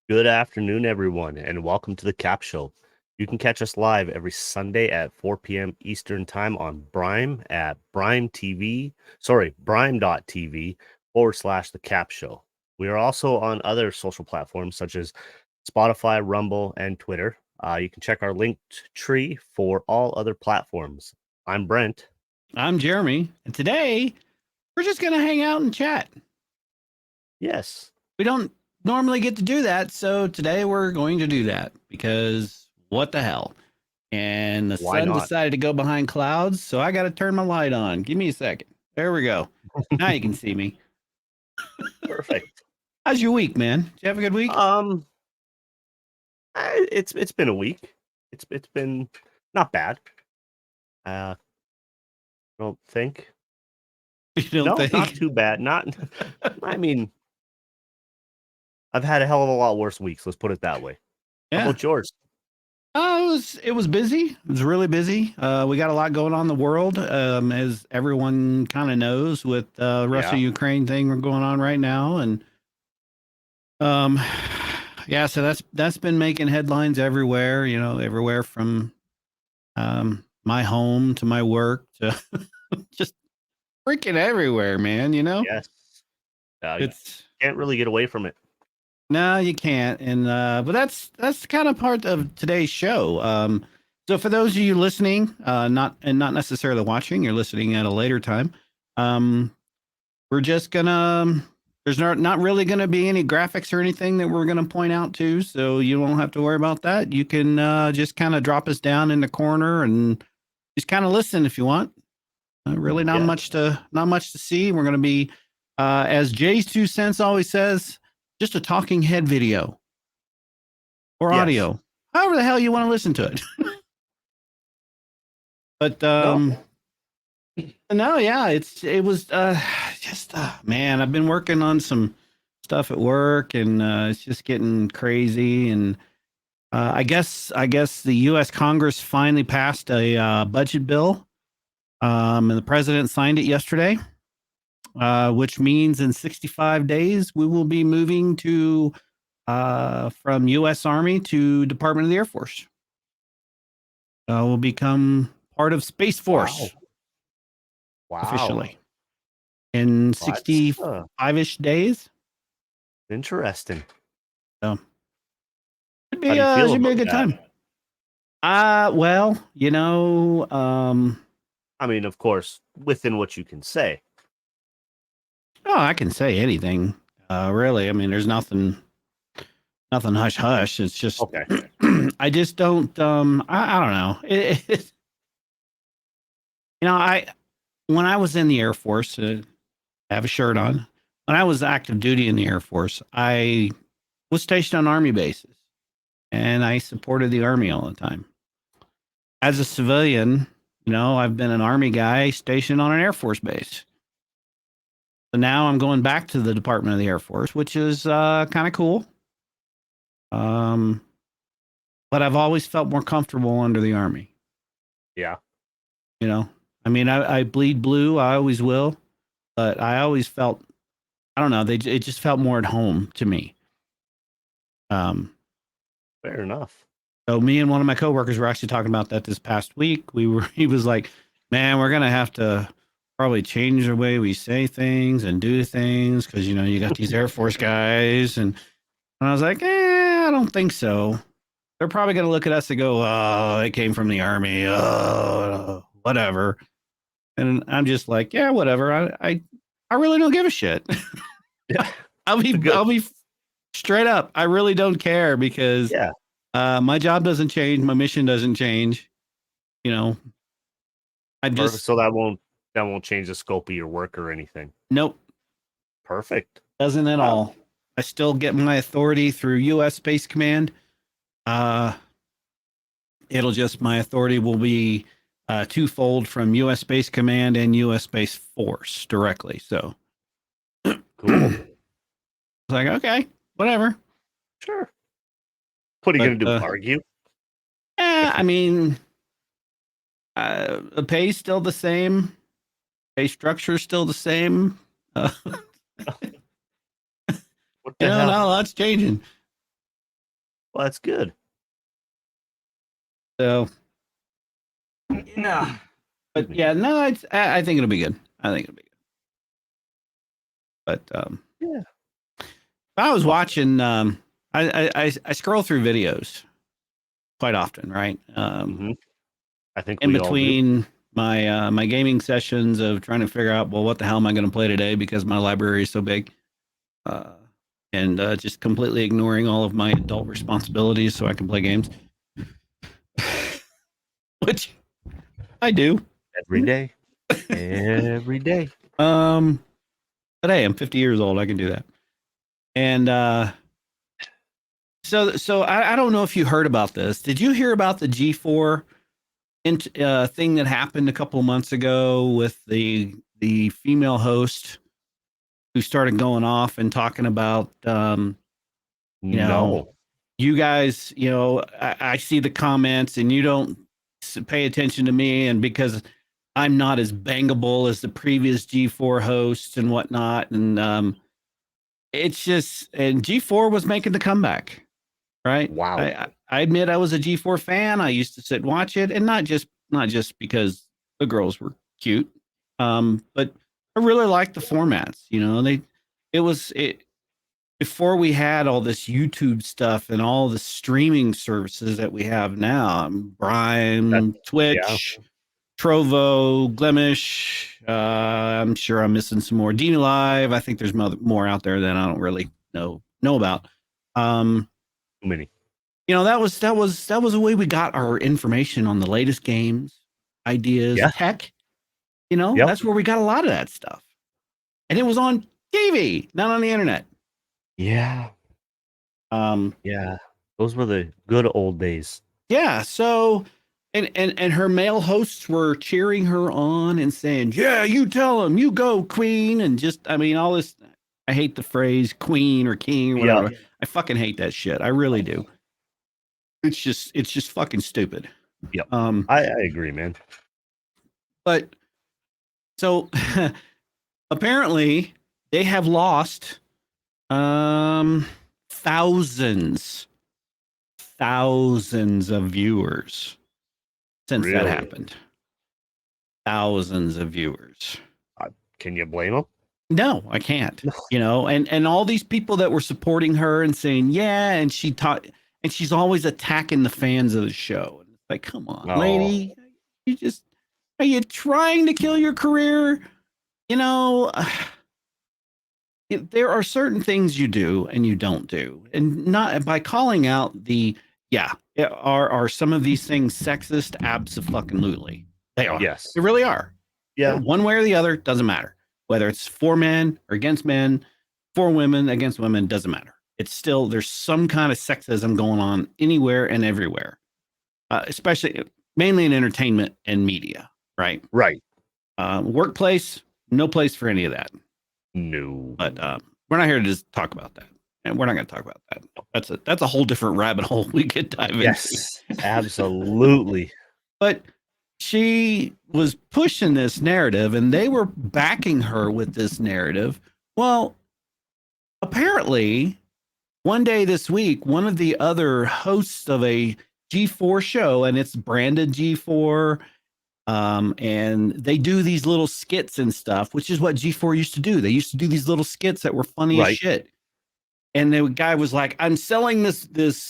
Good afternoon, everyone, and welcome to the CAPP Show. You can catch us live every Sunday at 4 p.m. Eastern Time on Brime at brime.tv/the CAPP Show. We are also on other social platforms such as Spotify, Rumble, and Twitter. You can check our linked tree for all other platforms. I'm Brent. I'm Jeremy, and today we're just going to hang out and chat. Yes. We don't normally get to do that, so today we're going to do that because what the hell? And the Why sun not? decided to go behind clouds, so I got to turn my light on. Give me a second. There we go. Now you can see me. Perfect. How's your week, man? Did you have a good week? It's been a week. It's been not bad. Don't think. You don't No, think? not too bad. Not. I mean, I've had a hell of a lot worse weeks. Let's put it that way. How Yeah. about yours? It was busy. It was really busy. We got a lot going on in the world, as everyone kind of knows, with Russia Ukraine thing going on right now, and yeah, so that's been making headlines everywhere. You know, everywhere from my home to my work to just freaking everywhere, man. You know, Yes. You it's can't really get away from it. no, you can't. And but that's kind of part of today's show. So for those of you listening, not necessarily watching, you're listening at a later time. We're just gonna there's not really gonna be any graphics or anything that we're gonna point out to, so you won't have to worry about that. You can just kind of drop us down in the corner and just kind of listen if you want. Really not much to see. We're gonna be as Jay's 2 cents always says, just a talking head video or audio, however the hell you want to listen to it. But no, yeah, it was just man, I've been working on some stuff at work, and it's just getting crazy. And I guess the U.S. Congress finally passed a budget bill, and the president signed it yesterday, which means in 65 days we will be moving to from U.S. Army to Department of the Air Force. We'll become part of Space Force. Wow. Officially in 65-ish days. Interesting. So should be a good time. Well, you know, I mean, of course, within what you can say. Oh, I can say anything. Really. I mean, there's nothing hush hush. It's just okay. I just don't I don't know. You know, when I was in the Air Force, I have a shirt on. When I was active duty in the Air Force, I was stationed on Army bases, and I supported the Army all the time. As a civilian, you know, I've been an Army guy stationed on an Air Force base. So now I'm going back to the Department of the Air Force, which is kind of cool. But I've always felt more comfortable under the Army. Yeah. You know, I mean, I bleed blue. I always will. But I always felt, I don't know, it just felt more at home to me. Fair enough. So me and one of my coworkers were actually talking about that this past week. He was like, man, we're going to have to probably change the way we say things and do things. Cause you know, you got these Air Force guys. And I was like, I don't think so. They're probably going to look at us and go, oh, they came from the Army. Oh, whatever. And I'm just like, yeah, whatever. I really don't give a shit. Yeah. I'll be straight up. I really don't care because my job doesn't change. My mission doesn't change. You know, so that won't change the scope of your work or anything. Nope. Perfect. Doesn't at all. I still get my authority through U.S. Space Command. My authority will be twofold from U.S. Space Command and U.S. Space Force directly. So cool. It's like, okay, whatever. Sure. What are you going to do? Argue? I mean, the pay's still the same. Pay structure is still the same. What the hell? No, that's changing. Well, that's good. So, yeah. But yeah, no, I think it'll be good. I think it'll be good. But Yeah. I was watching. I scroll through videos quite often, right? I think In we all do. between my gaming sessions of trying to figure out, well, what the hell am I going to play today because my library is so big, and just completely ignoring all of my adult responsibilities so I can play games, which I do Every day. Every day. But hey, I'm 50 years old. I can do that. And so I don't know if you heard about this. Did you hear about the G4 thing that happened a couple of months ago with the female host who started going off and talking about you know, No. you guys, I see the comments and you don't pay attention to me, and because I'm not as bangable as the previous G4 hosts and whatnot, and it's just, and G4 was making the comeback, right? Wow. I admit I was a G4 fan. I used to sit and watch it, and not just because the girls were cute, but I really liked the formats. It was before we had all this YouTube stuff and all the streaming services that we have now. Brime, Yeah. Twitch, Trovo, Glemish. I'm sure I'm missing some more. Dina Live. I think there's more out there that I don't really know about. Too many. That was the way we got our information on the latest games, ideas, Yeah. tech. Yep. That's where we got a lot of that stuff, and it was on TV, not on the internet. Yeah. Yeah. Those were the good old days. Yeah. So, and her male hosts were cheering her on and saying, "Yeah, you tell him, you go, queen," and just, all this. I hate the phrase queen or king or whatever. Yeah. I fucking hate that shit. I really do. It's just fucking stupid. Yep. I agree, man. But so apparently they have lost thousands of viewers since that Really? happened. Thousands of viewers. Can you blame them? No, I can't. And all these people that were supporting her and saying, yeah, and she's always attacking the fans of the show. And it's like, come on, lady, are you trying to kill your career? There are certain things you do and you don't do, and not by calling out are some of these things sexist? Absolutely, they are. Yes. They really are. Yeah. One way or the other, doesn't matter. Whether it's for men or against men, for women against women, doesn't matter. It's still, there's some kind of sexism going on anywhere and everywhere, especially mainly in entertainment and media, right? Right. Workplace, no place for any of that. No. But we're not here to just talk about that, and we're not going to talk about that. That's a whole different rabbit hole we could dive into. Yes, absolutely. But she was pushing this narrative, and they were backing her with this narrative. Well, apparently, one day this week, one of the other hosts of a G4 show, and it's branded G4, and they do these little skits and stuff, which is what G4 used to do. They used to do these little skits that were funny as shit. And the guy was like, I'm selling this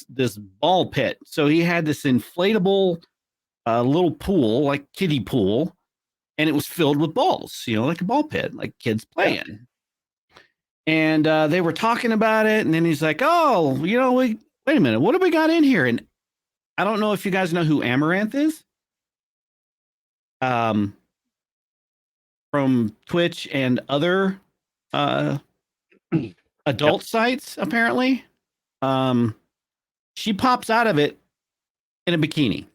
ball pit. So he had this inflatable little pool, like kiddie pool, and it was filled with balls, like a ball pit, like kids playing. Yeah. And they were talking about it, and then he's like, oh, wait a minute, what have we got in here? And I don't know if you guys know who Amaranth is. From Twitch and other adult sites, apparently. She pops out of it in a bikini.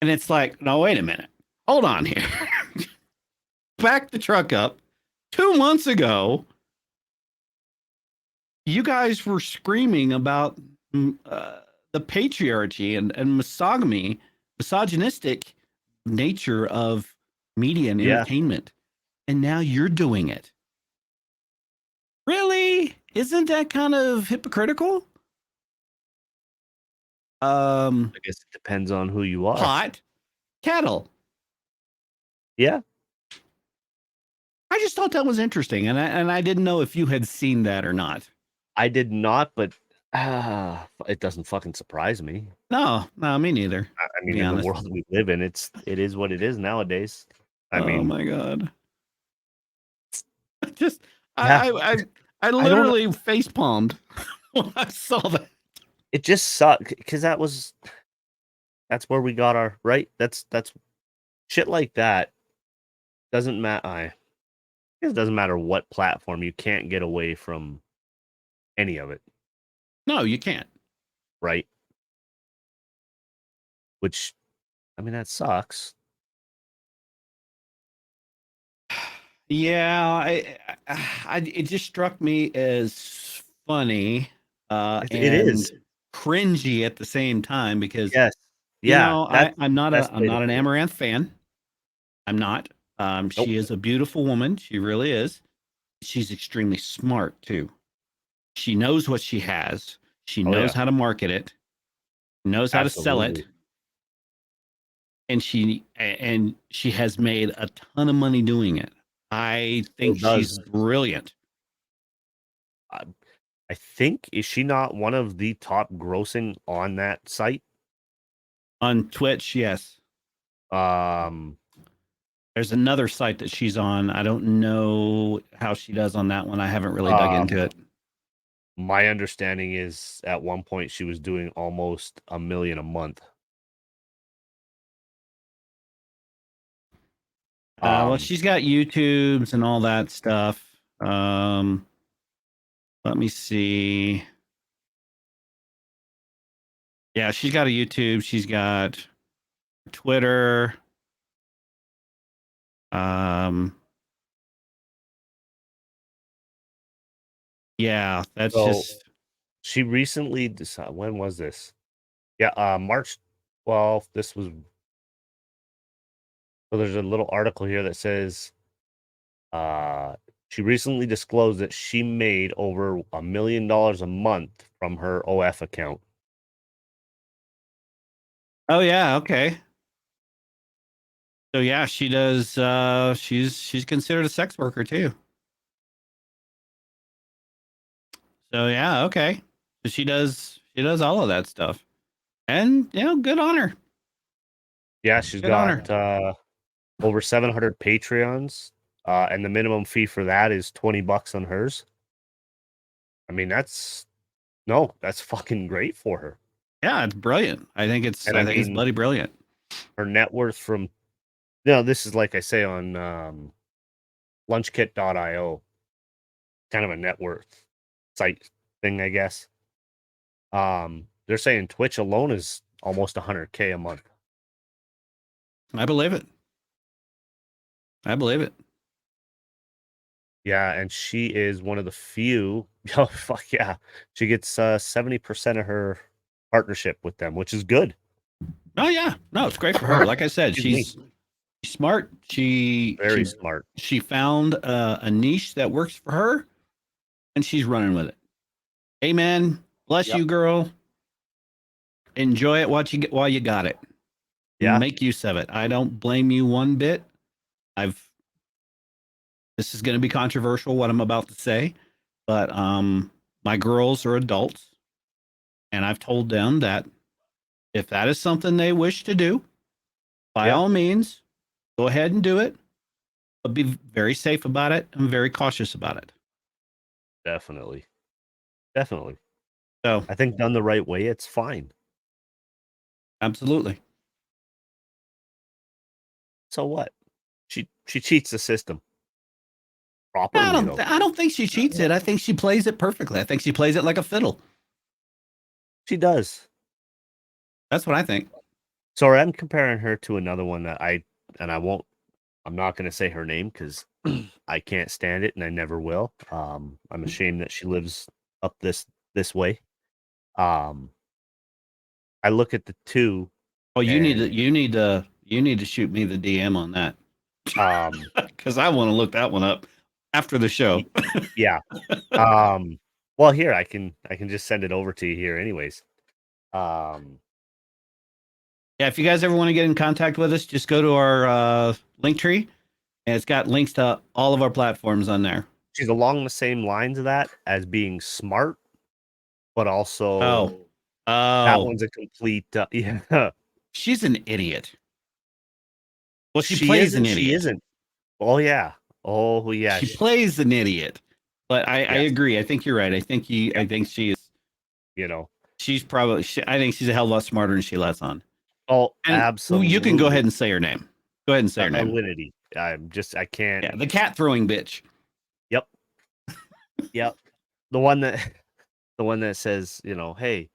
And it's like, no, wait a minute. Hold on here. Back the truck up. 2 months ago, you guys were screaming about the patriarchy and misogynistic nature of media and entertainment. And now you're doing it. Really? Isn't that kind of hypocritical? I guess it depends on who you are. Pot, kettle. Yeah, I just thought that was interesting, and I didn't know if you had seen that or not. I did not, but it doesn't fucking surprise me. No, me neither. I To mean, be in the honest. world we live in, it is what it is nowadays. I Oh mean, my god. just yeah, I I don't know. literally face palmed when I saw that. It just sucked because that's where we got our right. That's shit like that doesn't matter. It doesn't matter what platform. You can't get away from any of it, No, you can't. right? Which, I mean, that sucks. Yeah, it just struck me as funny It and is. cringy at the same time because Yes. Yeah. That's I'm the not best way to an put it. Amaranth fan. I'm not. Nope. She is a beautiful woman. She really is. She's extremely smart too. She knows what she has. She Oh knows yeah. how to market it. Knows how to sell it, Absolutely. and she has made a ton of money doing it. I Still think she's does. brilliant. I, I think is she not one of the top grossing on that site? On Twitch, yes. Um, There's another site that she's on. I don't know how she does on that one. I haven't really dug into um, it. my understanding is at one point she was doing almost $1 million a month. Well, she's got YouTubes and all that stuff. Let me see. Yeah, she's got a YouTube. She's got Twitter. Um, yeah, that's So just. she recently decided, when was this? Yeah, March 12th. This was so there's a little article here that says uh she recently disclosed that she made over $1 million a month from her OF account. Oh yeah, okay. So yeah, she does. She's considered a sex worker too. So yeah, okay. So she does all of that stuff, and good on her. Yeah, she's Good on got her. over 700 Patreons, and the minimum fee for that is $20 on hers. I mean, that's fucking great for her. Yeah, it's brilliant. And I I think it's mean, bloody brilliant. her net worth from this is like I say on lunchkit.io, kind of a net worth site thing, I guess. They're saying Twitch alone is almost 100K a month. I believe it. I believe it. Yeah, and she is one of the few. Oh fuck yeah, she gets 70% of her partnership with them, which is good. Oh yeah, no, it's great for her. Like I said, Excuse me. she's smart. Very smart. She found a niche that works for her, and she's running with it. Amen. Bless Yep. you, girl. Enjoy it while you got it. Yeah, Make use of it. I don't blame you one bit. I've This is going to be controversial what I'm about to say, but my girls are adults, and I've told them that if that is something they wish to do, by yeah, all means, go ahead and do it, but be very safe about it and very cautious about it. definitely, definitely. So, I think done the right way, it's fine. absolutely. So what? She cheats the system properly though. I don't think she cheats it. I think she plays it perfectly. I think she plays it like a fiddle. She does. That's what I think. Sorry, I'm comparing her to another one that I won't. I'm not going to say her name because I can't stand it and I never will. I'm ashamed that she lives up this way. Um, I look at the two Oh, and you need to shoot me the DM on that um, because I want to look that one up after the show. yeah. Well, here I can just send it over to you here, anyways. Yeah, if you guys ever want to get in contact with us, just go to our link tree, and it's got links to all of our platforms on there. She's along the same lines of that as being smart, but also Oh, that oh, one's a complete yeah. she's an idiot. Well, she She plays an isn't. She idiot. isn't. Oh yeah. Oh yeah. She plays an idiot. But I Yes. agree. I think you're right. I think I Yep. think she is. You know. She's probably. I think she's a hell of a lot smarter than she lets on. Oh, And you can go ahead absolutely. and say her name. Go ahead and say her name. Alinity. I can't. Yeah, the cat throwing bitch. Yep. Yep. The one that the one that says, hey,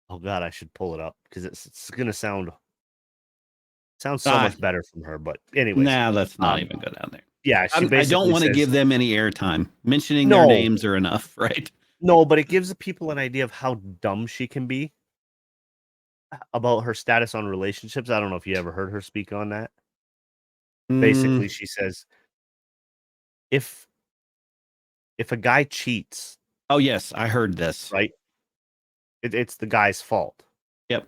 oh god, I should pull it up because it's gonna sounds so Ah, much better from her. But anyways, nah, let's not um, even go down there. yeah, she I don't basically want to says give them any airtime. Mentioning their no, names are enough, right? no, but it gives the people an idea of how dumb she can be about her status on relationships. I don't know if you ever heard her speak on that. Mm, Basically, she says if if a guy cheats, oh yes, I heard this. right, it's the guy's fault. Yep.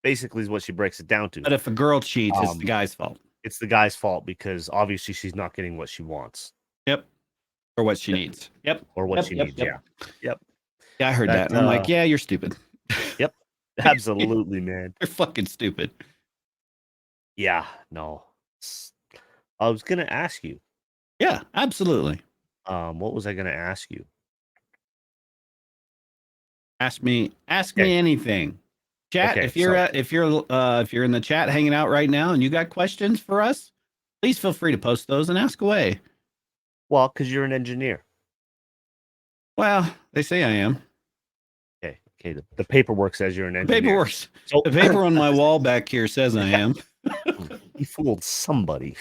Basically, is what she breaks it down to. But if a girl cheats, it's the Um, guy's fault. it's the guy's fault because obviously she's not getting what she wants Yep. Or what she needs. Yep. or what Yep. she Yep. needs. Yep. Yeah, yep. Yeah, I heard That that, and I'm like, yeah, you're stupid. yep, absolutely, man. You're fucking stupid. Yeah, no. I was gonna ask you. Yeah, absolutely. What was I gonna ask you? Ask Okay, me anything. Chat, okay. So, if you're in the chat hanging out right now and you got questions for us, please feel free to post those and ask away. well, because you're an engineer. Well, they say I am. Okay, okay. The paperwork says you're an The engineer. paperwork, So, the paper on my wall back here says I am. you fooled somebody.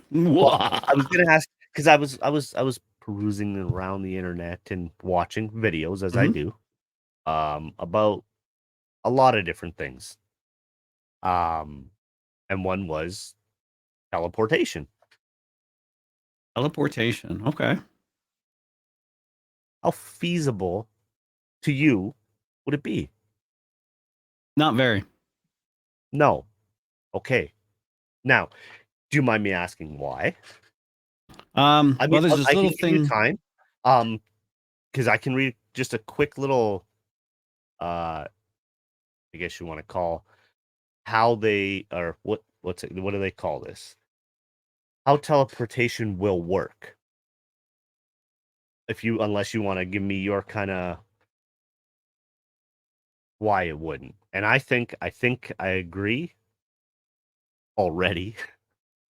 Well, Wah. I was gonna ask because I was perusing around the internet and watching videos as I Mhm. do, about a lot of different things. Um, and one was teleportation. Teleportation. Okay. How feasible to you would it be? Not very. No. Okay. Now, do you mind me asking why? I mean, Well, there's this I can little give you thing. time, because I can read just a quick little, uh, I guess you want to call how they or what do they call this? How teleportation will work. If you unless you want to give me your kind of why it wouldn't. And I think I agree already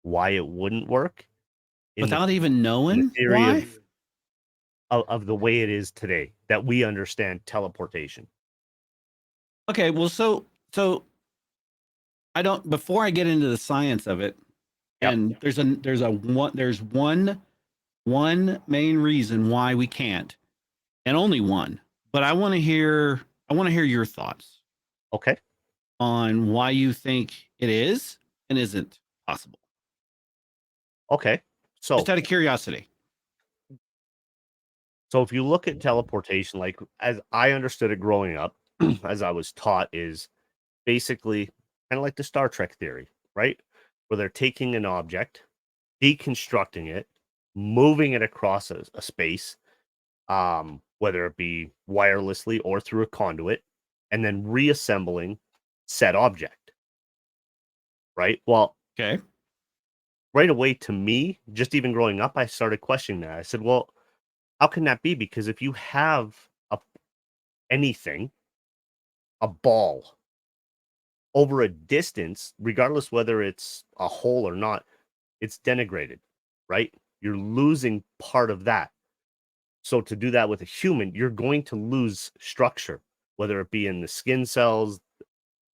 why it wouldn't work in the Without even in the knowing theory why? of the way it is today that we understand teleportation. Okay, well, so I don't. Before I get into the science of it, Yep. and there's one main reason why we can't, and only one. But I want to hear your thoughts Okay. on why you think it is and isn't possible. Okay. Just So out of curiosity. so if you look at teleportation, like as I understood it growing up, as I was taught, is basically kind of like the Star Trek theory, right? Where they're taking an object, deconstructing it, moving it across a space, whether it be wirelessly or through a conduit, and then reassembling said object, right? Well, Okay. right away to me, just even growing up, I started questioning that. I said, well, how can that be? Because if you have a anything, a ball over a distance, regardless whether it's a hole or not, it's denigrated, right? You're losing part of that. So to do that with a human, you're going to lose structure, whether it be in the skin cells,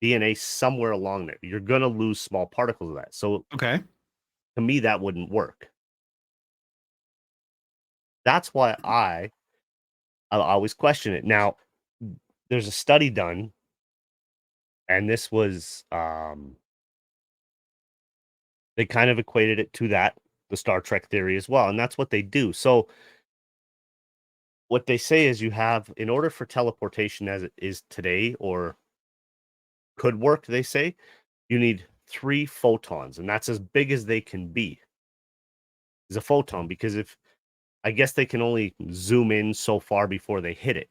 DNA, somewhere along there. You're going to lose small particles of that. So Okay. to me, that wouldn't work. That's why I always question it. Now, there's a study done, and this was they kind of equated it to that, the Star Trek theory as well, and that's what they do. So what they say is you have in order for teleportation as it is today, or could work, they say, you need 3 photons, and that's as big as they can be. Is a photon, because if I guess they can only zoom in so far before they hit it,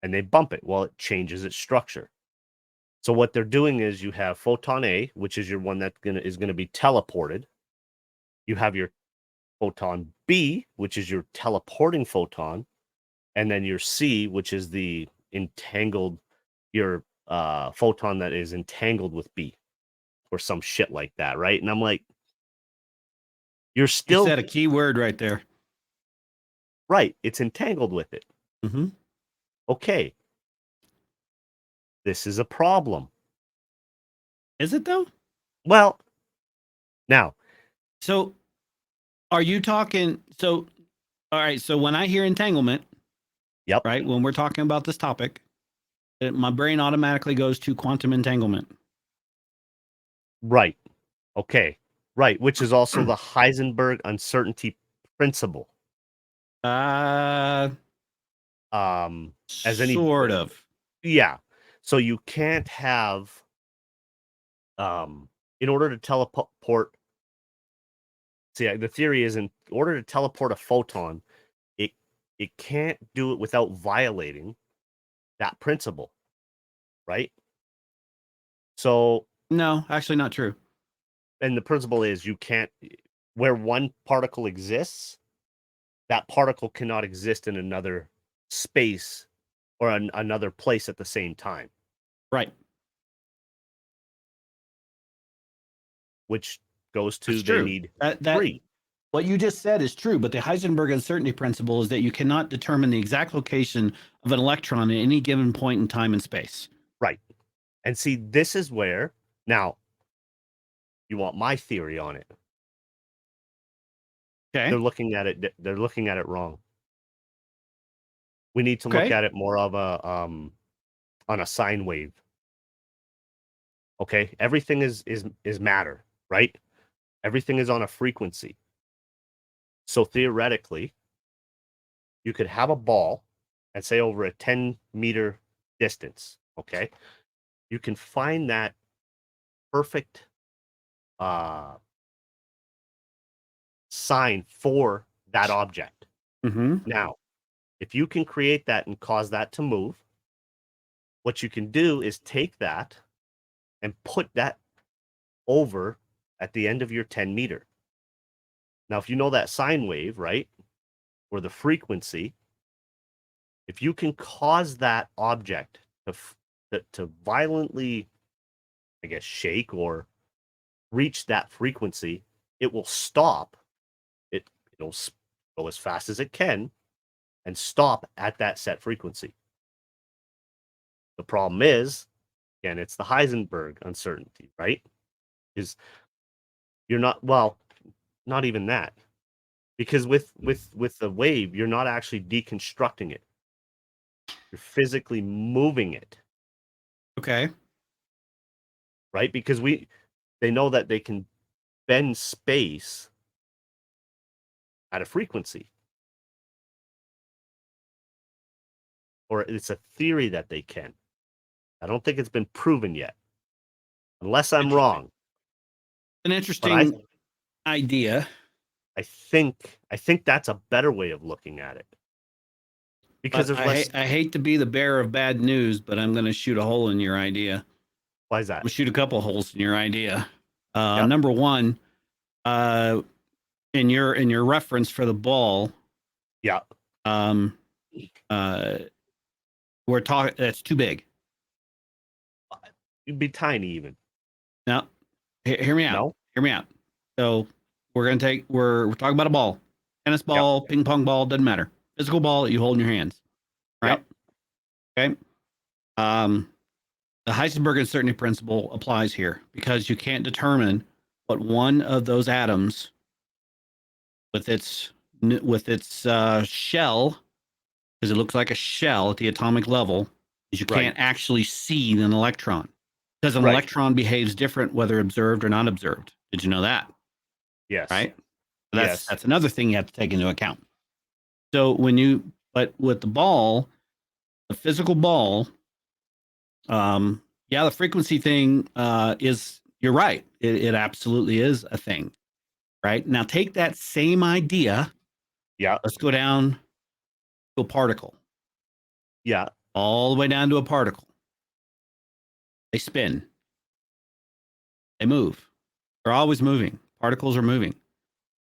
and they bump it. Well, it changes its structure. So what they're doing is you have photon A, which is your one that is gonna be teleported. You have your photon B, which is your teleporting photon, and then your C, which is the entangled your photon that is entangled with B, or some shit like that, right? And I'm like, you're You still said a key word right there. right. It's entangled with it. Mm-hmm. Okay, this is a problem. Is it though? Well, now, So are you talking? So, all right. So when I hear entanglement, yep, right, when we're talking about this topic, my brain automatically goes to quantum entanglement. right. Okay, right, which is also the Heisenberg uncertainty principle. Uh, Um, as any sort of. yeah. So you can't have in order to teleport. See, the theory is, in order to teleport a photon, it it can't do it without violating that principle, right? So, No, actually, not true. and the principle is you can't, where one particle exists, that particle cannot exist in another space or another place at the same time, Right. which goes That's to they true. need That 3. what you just said is true, but the Heisenberg uncertainty principle is that you cannot determine the exact location of an electron at any given point in time and space. Right. And see, this is where now you want my theory on it. Okay. They're looking at it wrong. We need to look Okay. at it more of a on a sine wave. Okay? Everything is matter, right? Everything is on a frequency. So theoretically, you could have a ball and say over a 10-meter distance, okay? You can find that perfect uh sign for that object. Mm-hmm. Now, if you can create that and cause that to move, what you can do is take that and put that over at the end of your 10-meter. Now, if you know that sine wave, right, or the frequency, if you can cause that object to violently, I guess, shake or reach that frequency, it will stop. It'll go as fast as it can and stop at that set frequency. The problem is, again, it's the Heisenberg uncertainty, right? Is you're not, well, not even that, because with the wave, you're not actually deconstructing it. You're physically moving it, Okay. right? Because they know that they can bend space at a frequency, or it's a theory that they can. I don't think it's been proven yet, unless I'm Interesting. wrong. An But interesting idea. I think that's a better way of looking at it, because But there's less. I hate to be the bearer of bad news, but I'm going to shoot a hole in your idea. Why is I'm that? going to shoot a couple holes in your idea. Yep. Number one, uh, in your reference for the ball, Yeah. um, uh, we're talking. That's too big. It'd be tiny even. Now, hear me out. No. Hear me out. So we're talking about a ball, tennis Yep. ball, ping pong ball, doesn't matter. Physical ball that you hold in your hands, right? Yep. Okay. Um, the Heisenberg uncertainty principle applies here because you can't determine what one of those atoms with its shell, because it looks like a shell at the atomic level, is you Right. can't actually see an electron because an Right. electron behaves different whether observed or not observed. Did you know that? Yes. Right. Yes. That's another thing you have to take into account. So but with the ball, the physical ball, Yeah, the frequency thing you're right. It absolutely is a thing. Right. Now take that same idea. Yeah. Let's go down to a particle. Yeah. All the way down to a particle. They spin. They move. They're always moving. Particles are moving.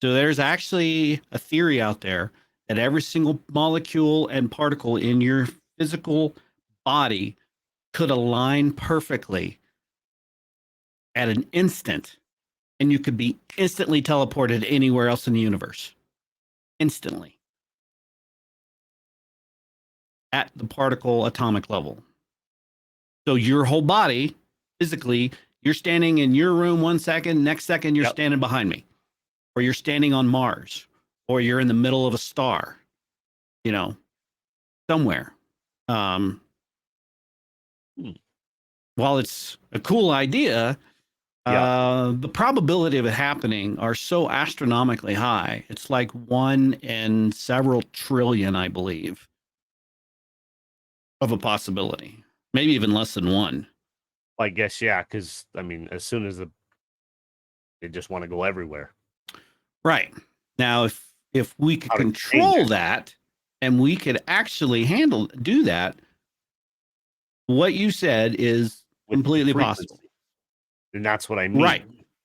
So there's actually a theory out there that every single molecule and particle in your physical body could align perfectly at an instant, and you could be instantly teleported anywhere else in the universe. Instantly. At the particle atomic level. So your whole body, physically, you're standing in your room 1 second, next second you're standing behind me. Or you're standing on Mars, or you're in the middle of a star, somewhere. While it's a cool idea, the probability of it happening are so astronomically high. It's like 1 in several trillion, I believe, of a possibility. Maybe even less than 1. I guess, yeah, because, I mean, as soon as they just want to go everywhere. Right. Now, if we could control that and we could actually do that, what you said is completely possible. And that's what I mean.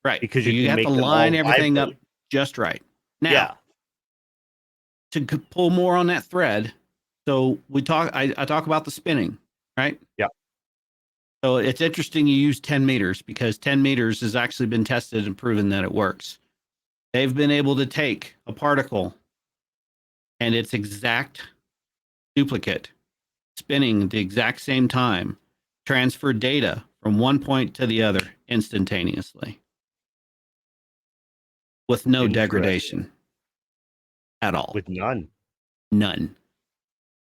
Right. Because so you have to line everything up just right. Now, to pull more on that thread, so I talk about the spinning, right? Yeah. So it's interesting you use 10 meters because 10 meters has actually been tested and proven that it works. They've been able to take a particle and its exact duplicate spinning at the exact same time, transfer data from one point to the other instantaneously with no degradation at all. With none. None.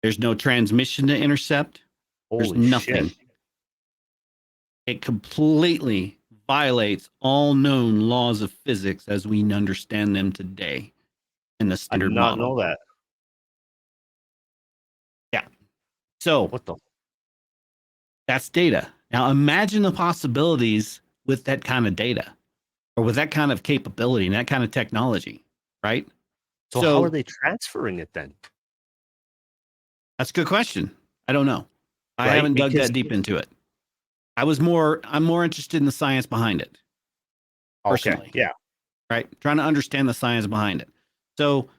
There's no transmission to intercept. There's nothing. Shit. It completely violates all known laws of physics as we understand them today in the standard model. I did not know that. Yeah. So that's data. Now imagine the possibilities with that kind of data or with that kind of capability and that kind of technology, right? So how are they transferring it then? That's a good question. I don't know. I haven't dug that deep into it. I'm more interested in the science behind it. Personally. Okay. Yeah. Right. Trying to understand the science behind it. So,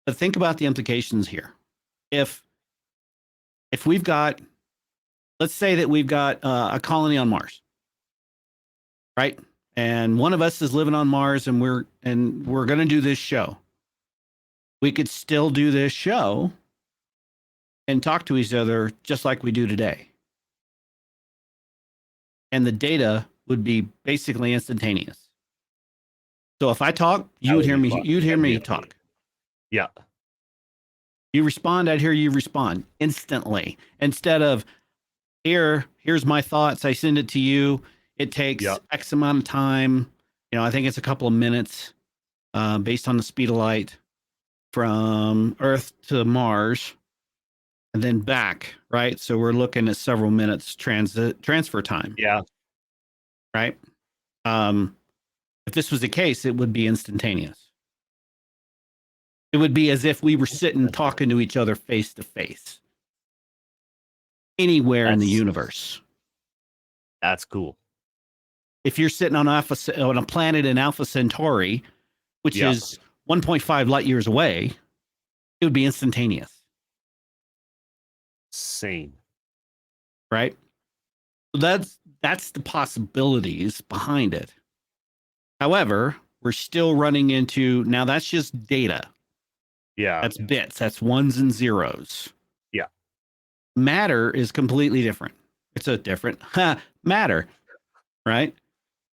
but think about the implications here. If we've got, let's say that we've got a colony on Mars, right? And one of us is living on Mars, and we're going to do this show. We could still do this show and talk to each other just like we do today. And the data would be basically instantaneous. So if I talk, you would hear me. You'd hear me talk. Yeah. You respond, I'd hear you respond instantly. Instead of here's my thoughts. I send it to you. It takes X amount of time. I think it's a couple of minutes, based on the speed of light from Earth to Mars, and then back. Right. So we're looking at several minutes transfer time. Yeah. Right. If this was the case, it would be instantaneous. It would be as if we were sitting talking to each other face to face anywhere in the universe. That's cool. If you're sitting on a planet in Alpha Centauri, which is 1.5 light years away, it would be instantaneous. Same. Right? So that's the possibilities behind it. However, we're still running into, now that's just data. Yeah. That's bits. That's ones and zeros. Yeah. Matter is completely different. It's a different matter, right?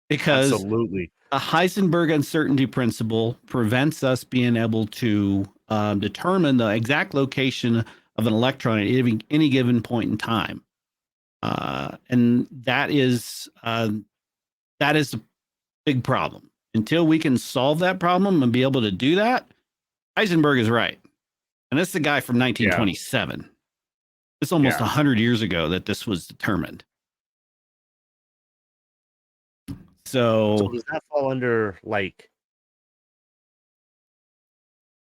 Because absolutely, a Heisenberg uncertainty principle prevents us being able to determine the exact location of an electron at any given point in time. And that is a big problem. Until we can solve that problem and be able to do that, Heisenberg is right. And this is a guy from 1927. It's almost 100 years ago that this was determined. So So does that fall under, like,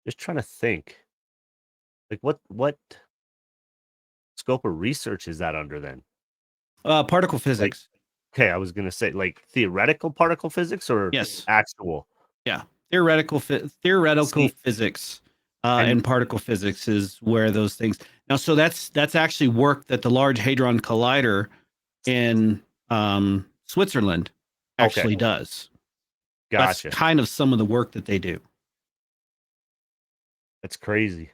just trying to think, like, what scope of research is that under then? particle Like, physics. okay, I was gonna say, like, theoretical particle physics or Yes. actual? Yeah. Theoretical See, physics and and particle physics is where those things. Now, so that's actually work that the Large Hadron Collider in Switzerland okay, actually does. That's gotcha. kind of some of the work that they do. That's crazy.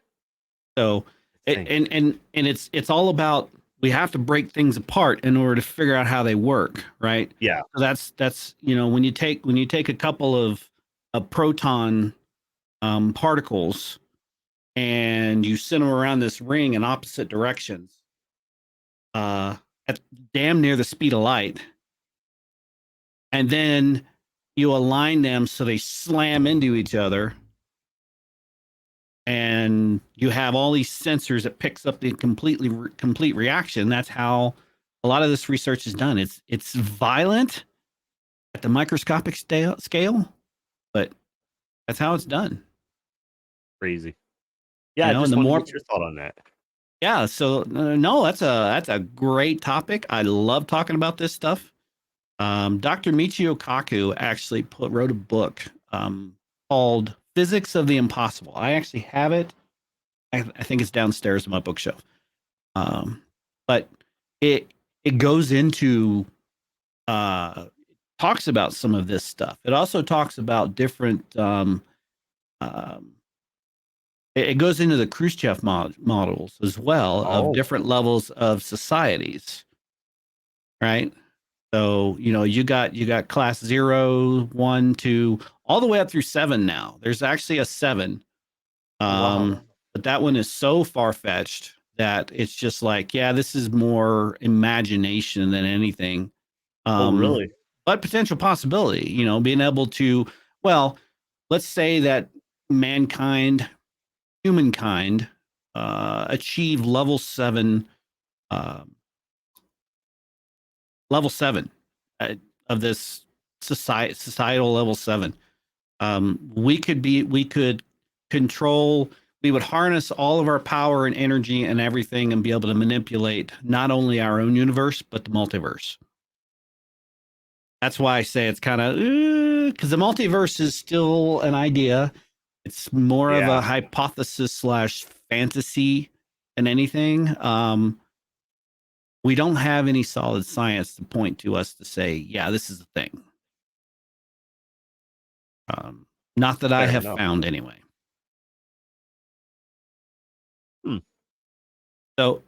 So, Think. and it's all about, we have to break things apart in order to figure out how they work, right? Yeah. So that's when you take a couple of proton particles and you send them around this ring in opposite directions, at damn near the speed of light, and then you align them so they slam into each other, and you have all these sensors that picks up the complete reaction. That's how a lot of this research is done. It's violent at the microscopic scale, but that's how it's done. Crazy. Yeah, You I know, and just the wanted to more, get your thought on that. yeah. So no, that's a great topic. I love talking about this stuff. Dr. Michio Kaku actually wrote a book called "Physics of the Impossible." I actually have it. I think it's downstairs in my bookshelf. But it it goes into uh, talks about some of this stuff. It also talks about different. Um, it goes into the Khrushchev models as well of Oh, different levels of societies, right? So you got class 0, 1, 2, all the way up through 7 now. There's actually a 7. wow. But that one is so far fetched that it's just like, yeah, this is more imagination than anything. Oh, Um, really? but potential possibility, being able to, well, let's say that mankind, humankind, achieve um, level 7 uh, of this societal level 7. We could control, we would harness all of our power and energy and everything and be able to manipulate not only our own universe but the multiverse. That's why I say it's kind of, because the multiverse is still an idea. It's more of Yeah. a hypothesis slash fantasy than anything. We don't have any solid science to point to us to say, yeah, this is a thing. Not that I Fair have enough. found anyway. Hmm. So,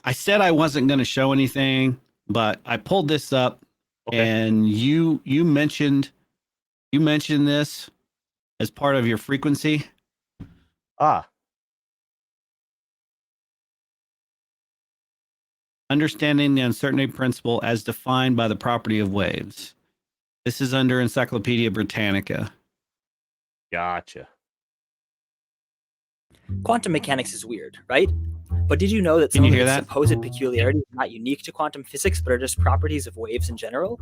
I said I wasn't going to show anything, but I pulled this up, Okay. and you mentioned this as part of your frequency. Ah, Understanding the uncertainty principle as defined by the property of waves. This is under Encyclopedia Britannica. gotcha. Quantum mechanics is weird, right? But did you know that Can some you of hear its that? supposed peculiarities are not unique to quantum physics, but are just properties of waves in general?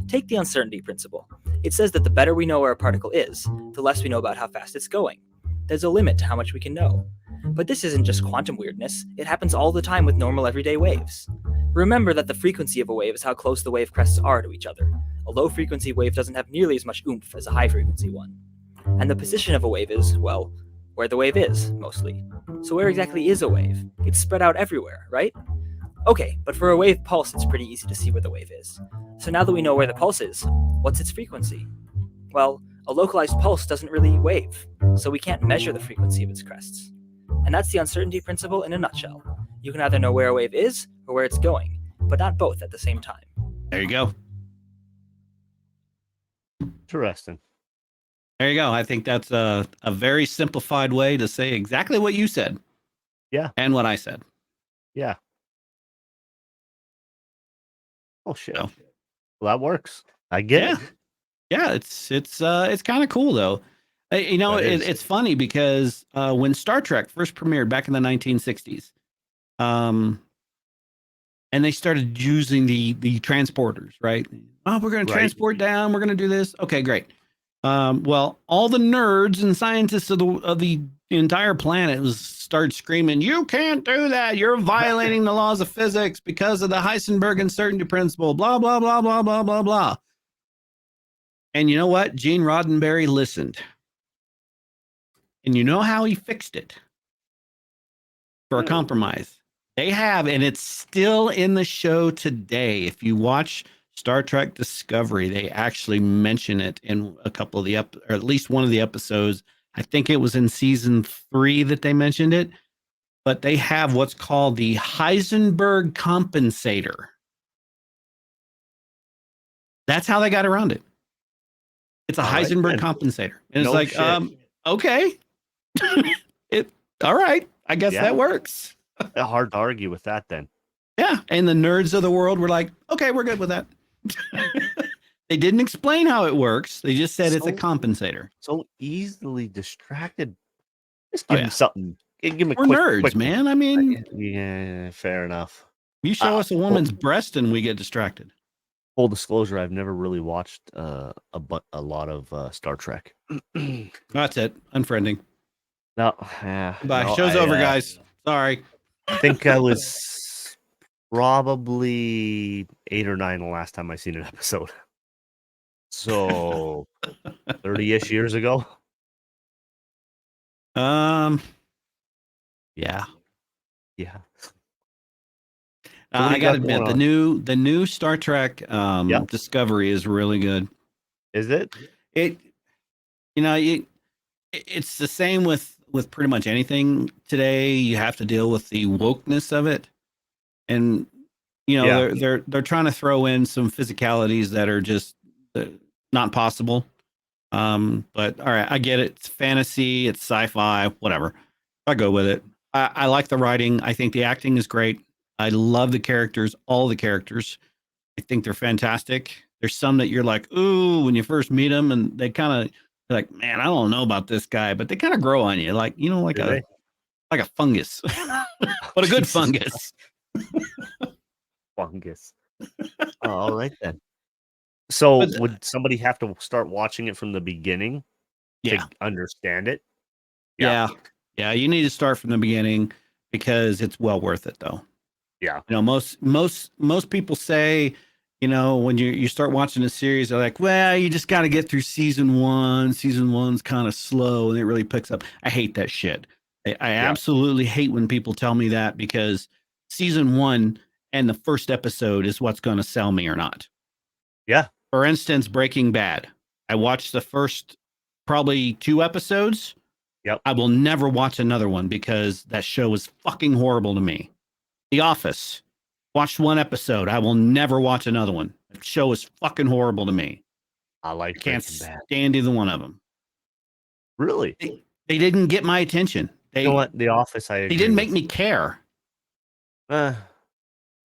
Take the uncertainty principle. It says that the better we know where a particle is, the less we know about how fast it's going. There's a limit to how much we can know. But this isn't just quantum weirdness, it happens all the time with normal everyday waves. Remember that the frequency of a wave is how close the wave crests are to each other. A low frequency wave doesn't have nearly as much oomph as a high frequency one. And the position of a wave is, well, where the wave is, mostly. So where exactly is a wave? It's spread out everywhere, right? Okay, but for a wave pulse, it's pretty easy to see where the wave is. So now that we know where the pulse is, what's its frequency? Well, a localized pulse doesn't really wave, so we can't measure the frequency of its crests. And that's the uncertainty principle in a nutshell. You can either know where a wave is or where it's going, but not both at the same time. There you go. Interesting. There you go. I think that's a very simplified way to say exactly what you said. Yeah. And what I said. Yeah. Oh shit. So, Well, that works. I get yeah. it. Yeah, it's kind of cool though. It's funny because when Star Trek first premiered back in the 1960s, and they started using the transporters, right? Oh, we're going to Right. transport down. We're going to do this. Okay, great. Well, all the nerds and scientists of the entire planet started screaming, "You can't do that! You're violating the laws of physics because of the Heisenberg uncertainty principle." Blah blah blah blah blah blah blah. And you know what? Gene Roddenberry listened, and you know how he fixed it for a compromise. They have, and it's still in the show today. If you watch Star Trek Discovery, they actually mention it in a couple of the or at least one of the episodes. I think it was in season 3 that they mentioned it, but they have what's called the Heisenberg Compensator. That's how they got around it. It's a Heisenberg Compensator. And it's like, okay. All right. I guess that works. Hard to argue with that then. Yeah. And the nerds of the world were like, okay, we're good with that. They didn't explain how it works. They just said it's a compensator. So easily distracted. Just give him something. Give him a We're nerds, man. I mean, yeah, fair enough. You show us a woman's breast and we get distracted. Full disclosure, I've never really watched a lot of Star Trek. That's it. Unfriending. No, bye. No, Show's over, guys. Sorry. I think I was probably 8 or 9 the last time I seen an episode. So 30-ish years ago. Yeah. Yeah. I gotta admit, the new Star Trek Discovery is really good. Is it? It's the same with pretty much anything today. You have to deal with the wokeness of it, and they're trying to throw in some physicalities that are just not possible. But all right, I get it. It's fantasy, it's sci-fi, whatever. I go with it. I like the writing. I think the acting is great. I love the characters, all the characters. I think they're fantastic. There's some that you're like, ooh, when you first meet them, and they kind of like, man, I don't know about this guy, but they kind of grow on you, like like a fungus, but a good fungus. Fungus. All right then. So would somebody have to start watching it from the beginning to understand it? Yeah. You need to start from the beginning because it's well worth it, though. Yeah. Most people say, when you start watching a series, they're like, well, you just got to get through season 1. Season 1's kind of slow and it really picks up. I hate that shit. I absolutely hate when people tell me that, because season 1 and the first episode is what's going to sell me or not. Yeah. For instance, Breaking Bad. I watched the first probably 2 episodes. Yep. I will never watch another one because that show was fucking horrible to me. The Office. Watched 1 episode. I will never watch another one. The show is fucking horrible to me. I can't stand either one of them. Really? They didn't get my attention. You know what? The Office, they didn't make me care. You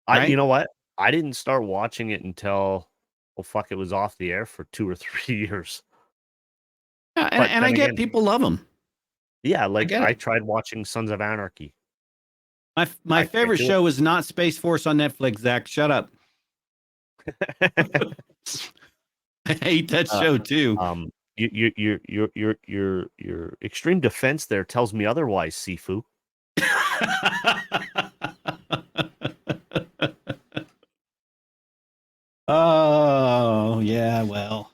know what? I didn't start watching it until, it was off the air for 2 or 3 years. Yeah, and I get people love them. Yeah, I tried watching Sons of Anarchy. My favorite show is not Space Force on Netflix, Zach. Shut up. I hate that show too. Your extreme defense there tells me otherwise, Sifu. Oh, yeah, well.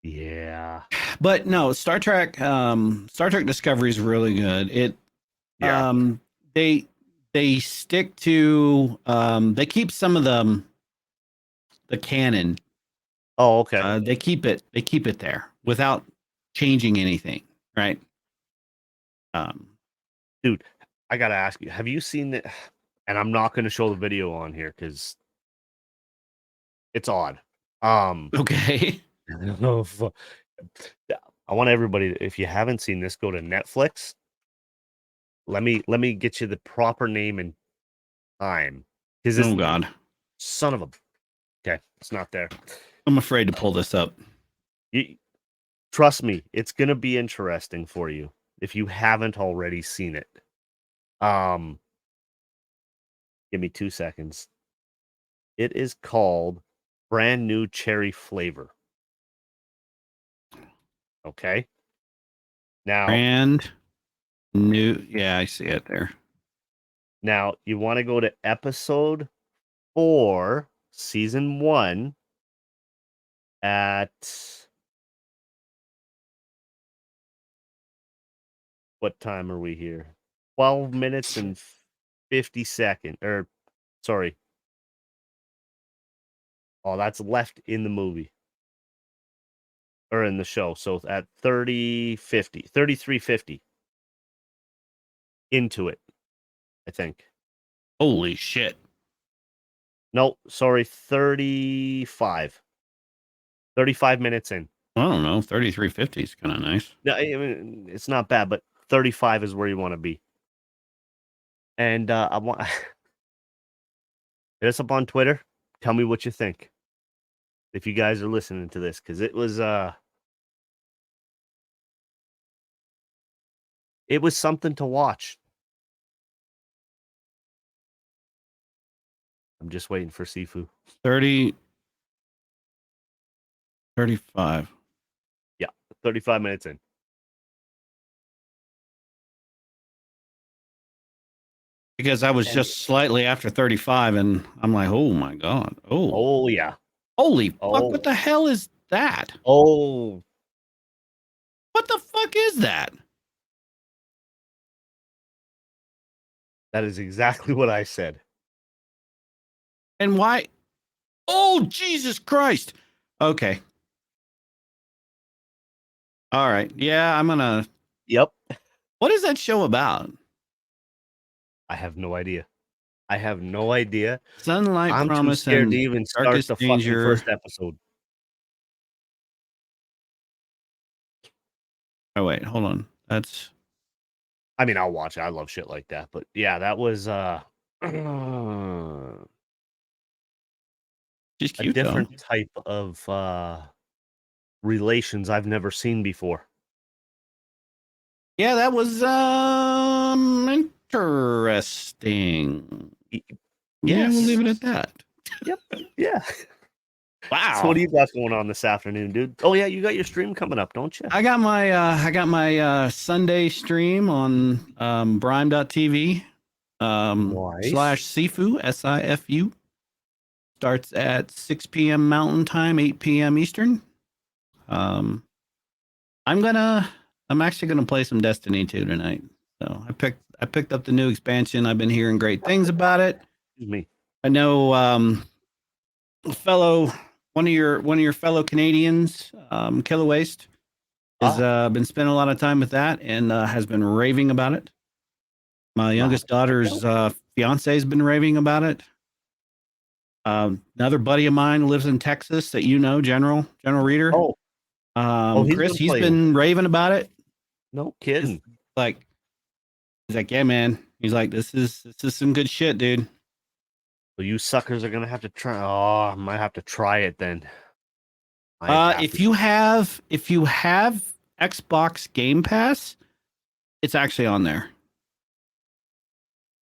Yeah. But no, Star Trek Discovery is really good. They stick to they keep some of the canon. Oh, okay. They keep it there without changing anything, right? Dude, I gotta ask you, have you seen it? And I'm not gonna show the video on here because it's odd. Okay. I want everybody, if you haven't seen this, go to Netflix. Let me get you the proper name and time. Oh God. Son of a. Okay, it's not there. I'm afraid to pull this up. Trust me, it's gonna be interesting for you if you haven't already seen it. Give me 2 seconds. It is called Brand New Cherry Flavor. Okay. Now, Brand new. Yeah, I see it there. now you want to go to episode 4, season 1 at what time are we here? 12 minutes and 50 seconds. Or sorry. Oh, that's left in the movie. Or in the show. So at 3350 into it, I think. Holy shit. No, sorry, 35. 35 minutes in. I don't know. 3350 is kind of nice. No, I mean, it's not bad, but 35 is where you want to be. And I want hit us up on Twitter. Tell me what you think. If you guys are listening to this, because it was something to watch. I'm just waiting for Sifu. 30, 35. Yeah, 35 minutes in. Because I was just slightly after 35, and I'm like, oh my God. Oh yeah. Holy fuck, Oh. what the hell is that? Oh, What the fuck is that? that is exactly what I said. And why? Oh, Jesus Christ. Okay. All right. Yeah, I'm going to. Yep. What is that show about? I have no idea. I have no idea. Sunlight I'm too Promise scared and to even start Darkest the fucking Danger. first episode. Oh, wait, hold on. That's. I mean, I'll watch it. I love shit like that. But yeah, that was She's a cute, different though. type of relations I've never seen before. Yeah, that was interesting. Yeah, we'll leave it at that. Yep. Yeah. Wow. So what do you got going on this afternoon, dude? Oh yeah, you got your stream coming up, don't you? I got my Sunday stream on brime.tv Nice. /Sifu SIFU. Starts at 6 p.m. Mountain Time, 8 p.m. Eastern. I'm actually gonna play some Destiny 2 tonight. So I picked up the new expansion. I've been hearing great things about it. Excuse me. I know one of your fellow Canadians, Killer Waste, has been spending a lot of time with that and has been raving about it. My youngest daughter's fiance has been raving about it. Another buddy of mine lives in Texas that you know, General Reader. Chris, he's been raving about it. No kidding. He's like, yeah, man. He's like, this is some good shit, dude. So you suckers are gonna have to try. Oh, I might have to try it then. If you have Xbox Game Pass, it's actually on there.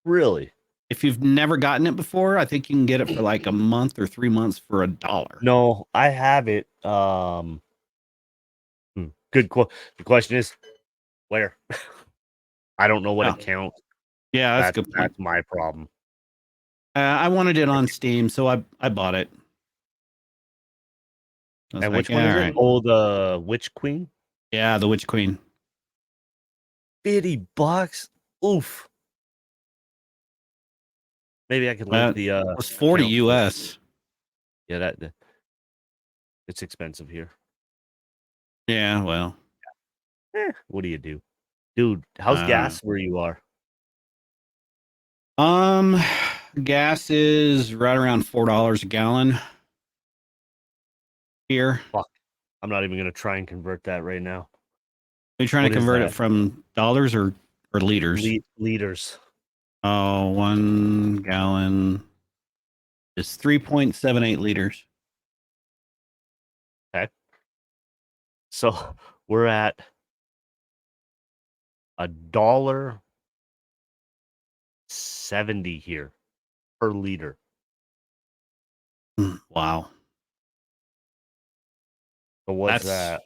Really? If you've never gotten it before, I think you can get it for like a month or 3 months for $1. No, I have it. Good. The question is, where? I don't know what account. Yeah, that's a good point. That's my problem. I wanted it on Steam, so I bought it. And which one is it? Oh, the Witch Queen? Yeah, the Witch Queen. $50. Oof. Maybe I could link the it was 40 US. Yeah, that it's expensive here. Yeah, well. What do you do? Dude, how's gas where you are? Gas is right around $4 a gallon here. Fuck. I'm not even gonna try and convert that right now. Are you trying to convert it from dollars or liters? Liters. Oh, 1 gallon is 3.78 liters. Okay. So we're at $1.70 here per liter. Wow. So what's That's that?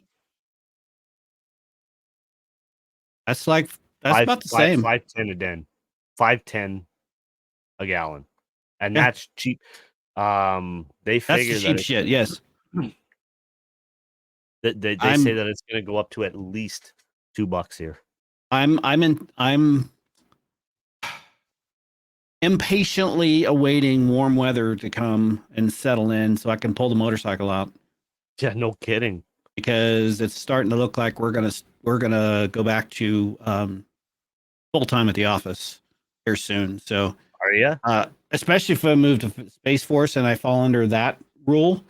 that's like that's Five about the five same. 510 a den. 510 a gallon. And Yeah. that's cheap. They That's the figure that cheap it's shit. Yes. they say I'm that it's gonna go up to at least $2 here. I'm impatiently awaiting warm weather to come and settle in so I can pull the motorcycle out, Yeah, no kidding. because it's starting to look like we're gonna go back to full time at the office here soon. So Are you? especially if I move to Space Force and I fall under that rule,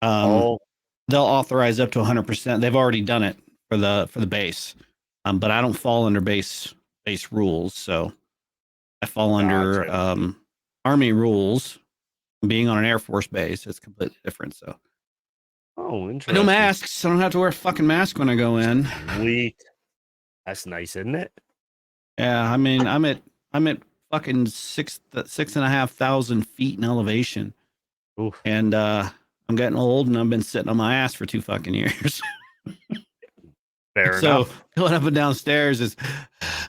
um, Oh, they'll authorize up to 100%. They've already done it for the base, but I don't fall under base rules, so I fall under gotcha. Army rules. Being on an Air Force base, it's completely different. So Oh, no interesting. masks. I don't have to wear a fucking mask when I go in. Sweet. That's nice, isn't it? Yeah, I mean, I'm at fucking 6,500 feet in elevation, Oof. and I'm getting old, and I've been sitting on my ass for 2 fucking years. Fair So enough. going up and downstairs is,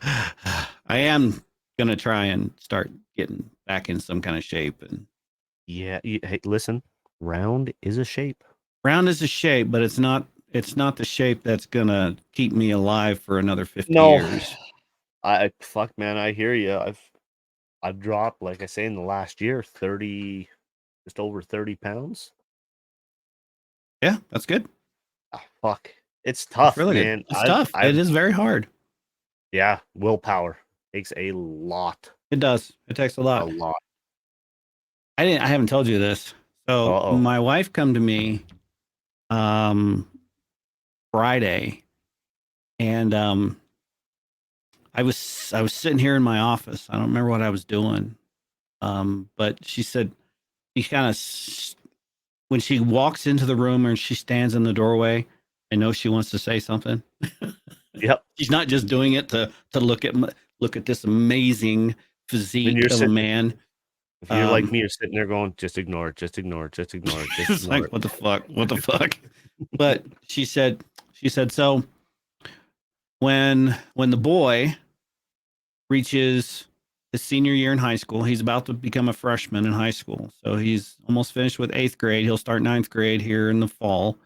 I am gonna try and start getting back in some kind of shape. And Yeah. Hey, listen, round is a shape. round is a shape, but it's not the shape that's gonna keep me alive for another 50 No. years. Fuck, man, I hear you. I've dropped, like I say, in the last year, 30, just over 30 pounds. Yeah, that's good. Ah, fuck. It's That's tough, really good. man. It's tough. It is very hard. Yeah, willpower takes a lot. It does. It takes a A lot. lot. I haven't told you this. So Uh-oh. my wife come to me um Friday, and I was sitting here in my office. I don't remember what I was doing. But she said she kind of, when she walks into the room and she stands in the doorway, I know she wants to say something. Yep. She's not just doing it to look at this amazing When physique you're of a sitting, man. if you're like me, you're sitting there going, just ignore it, just ignore it, just ignore it, just It's ignore like, it. what the fuck. But she said so when the boy reaches his senior year in high school, he's about to become a freshman in high school, so he's almost finished with 8th grade. He'll start 9th grade here in the fall.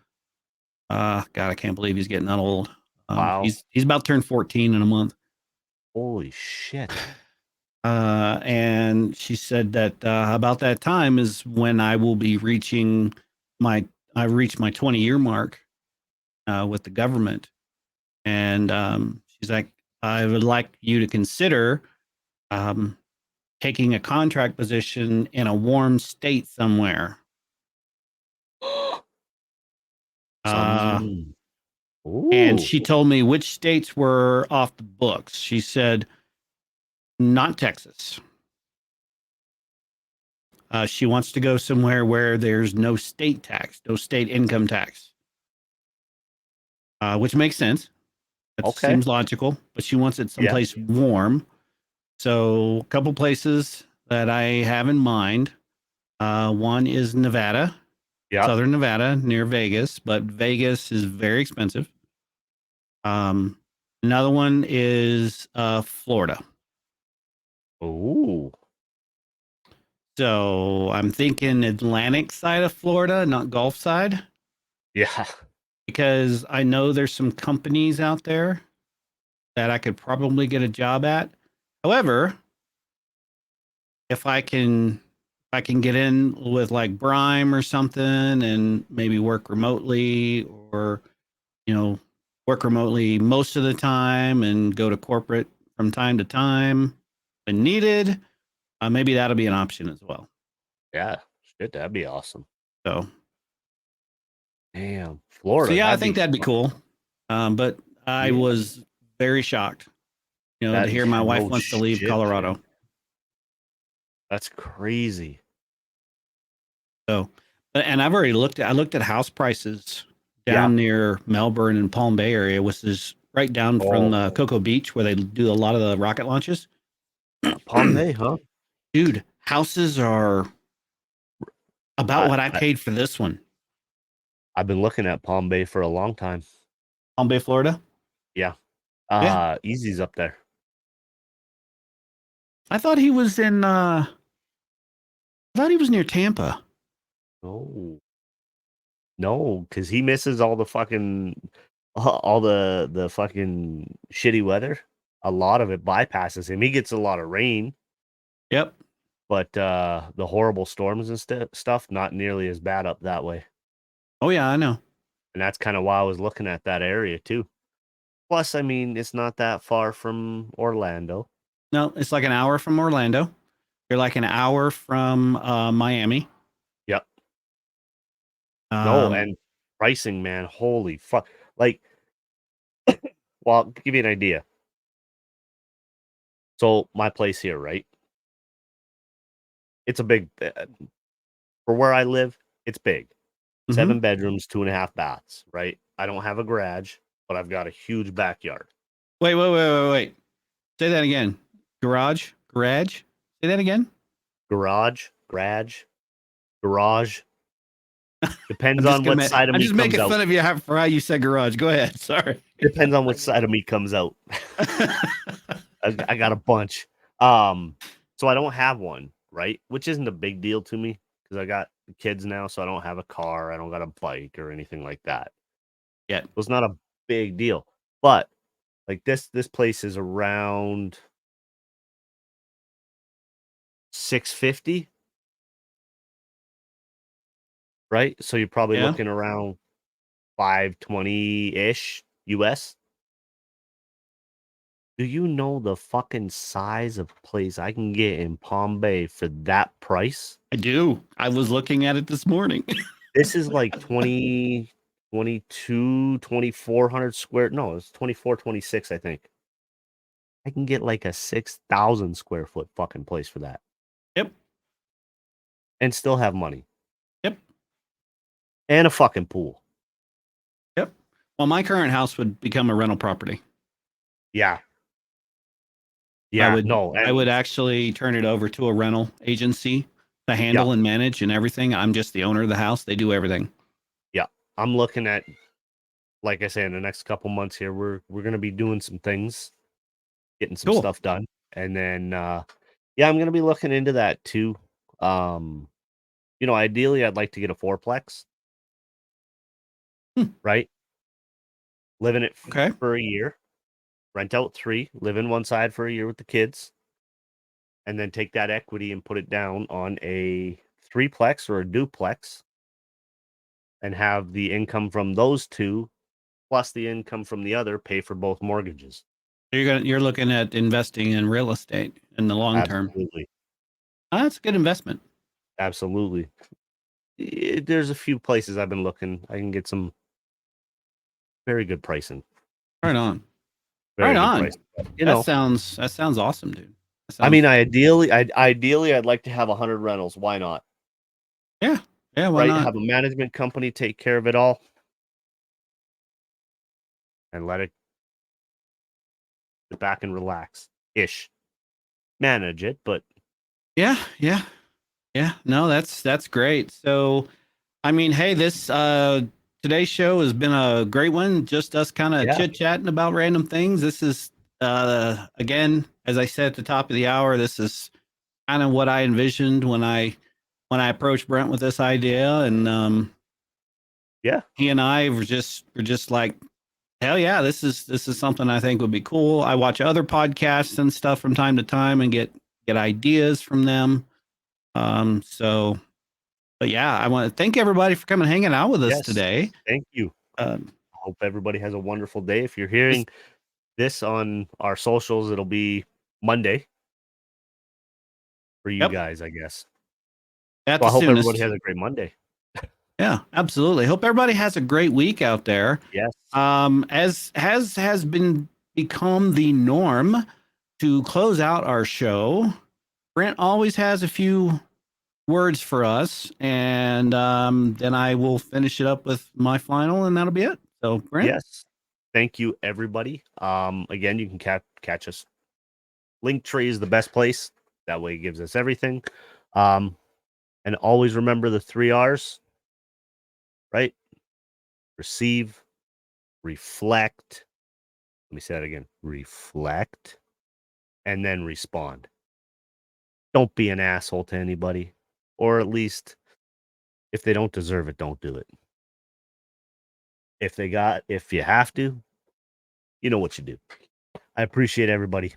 God, I can't believe he's getting that old. Wow. He's about to turn 14 in a month. Holy shit. And she said that about that time is when I will be reaching my 20-year mark with the government. And she's like, I would like you to consider um, taking a contract position in a warm state somewhere. Uh, and Ooh. she told me which states were off the books. She said, not Texas. She wants to go somewhere where there's no state tax, no state income tax, which makes sense. That Okay. seems logical, but she wants it Yeah. someplace warm. So, a couple places that I have in mind. One is Nevada, Yeah. Southern Nevada, near Vegas, but Vegas is very expensive. Another one is Florida. Ooh. So I'm thinking Atlantic side of Florida, not Gulf side, Yeah. because I know there's some companies out there that I could probably get a job at. However, if I can get in with like Brime or something and maybe work remotely, or work remotely most of the time and go to corporate from time to time when needed, maybe that'll be an option as well. Yeah. Shit, that'd be awesome. So Damn. Florida. yeah, I That'd think be that'd be cool. But I yeah. was very shocked, to hear my wife No wants to leave shit, Colorado. man. That's crazy. So, and I've already looked at house prices down near Melbourne and Palm Bay area, which is right down from Cocoa Beach, where they do a lot of the rocket launches. Palm Bay, huh? Dude, houses are About what I paid for this one. I've been looking at Palm Bay for a long time. Palm Bay, Florida? Yeah. Yeah. Easy's up there. I thought he was in I thought he was near Tampa. No, because he misses all the fucking all the fucking shitty weather. A lot of it bypasses him. He gets a lot of rain, Yep. but the horrible storms and stuff not nearly as bad up that way. Oh yeah, I know. And that's kind of why I was looking at that area too. Plus, I mean, it's not that far from Orlando. No, it's like an hour from Orlando. You're like an hour from Miami. Yep. No, and pricing, man, holy fuck. Like, well, I'll give you an idea. So my place here, right? It's a big, for where I live, it's big. 7 bedrooms, 2.5 baths, right? I don't have a garage, but I've got a huge backyard. Wait. Say that again. Garage? Say that again. Garage. Depends on what side of me comes out. I'm just making fun of you for how you said garage. Go ahead. Sorry. Depends on which side of me comes out. I got a bunch. So I don't have one, right? Which isn't a big deal to me because I got kids now, so I don't have a car. I don't got a bike or anything like that. Yeah. So it's not a big deal. But like this place is around 650, right? So you're probably looking around 520-ish US. Do you know the fucking size of place I can get in Palm Bay for that price? I do. I was looking at it this morning. This is like 2,400 square. No, it's 24, 26, I think. I can get like a 6,000 square foot fucking place for that. Yep. And still have money. Yep. And a fucking pool. Yep. Well, my current house would become a rental property. Yeah. Yeah. I would actually turn it over to a rental agency to handle and manage and everything. I'm just the owner of the house. They do everything. Yeah. I'm looking at, like I say, in the next couple months here, we're going to be doing some things, getting some stuff done. And then, I'm going to be looking into that too. Ideally I'd like to get a fourplex, right? Live in it for a year, rent out 3, live in one side for a year with the kids, and then take that equity and put it down on a 3-plex or a duplex and have the income from those 2 plus the income from the other pay for both mortgages. You're looking at investing in real estate in the long term. Absolutely. That's a good investment. Absolutely. There's a few places I've been looking. I can get some very good pricing. Right on. Very good pricing. That sounds awesome, dude. I mean, ideally, I'd like to have 100 rentals. Why not? Yeah. Yeah. Why not? Have a management company take care of it all and let it sit back and relax ish. Manage it, but yeah. No, that's great. So, I mean, hey, this today's show has been a great one. Just us kind of chit chatting about random things. This is again, as I said at the top of the hour, this is kind of what I envisioned when I approached Brent with this idea, and he and I were just like, hell yeah, this is something I think would be cool. I watch other podcasts and stuff from time to time and get ideas from them. But yeah, I want to thank everybody for coming hanging out with us today. Thank you. Hope everybody has a wonderful day. If you're hearing this on our socials, it'll be Monday for you guys, I guess. I hope everybody has a great Monday. Yeah, absolutely. Hope everybody has a great week out there. Yes. As has become the norm to close out our show, Brent always has a few words for us, and then I will finish it up with my final, and that'll be it. So, Brent. Yes. Thank you, everybody. Again, you can catch us. Linktree is the best place. That way it gives us everything. And always remember the 3 R's, right? Receive, reflect. Let me say that again. Reflect, and then respond. Don't be an asshole to anybody, or at least if they don't deserve it, don't do it. If you have to, you know what you do. I appreciate everybody.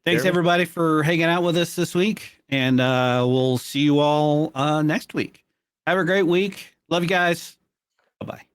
Thanks, Jeremy? everybody, for hanging out with us this week. And we'll see you all next week. Have a great week. Love you guys. Bye-bye.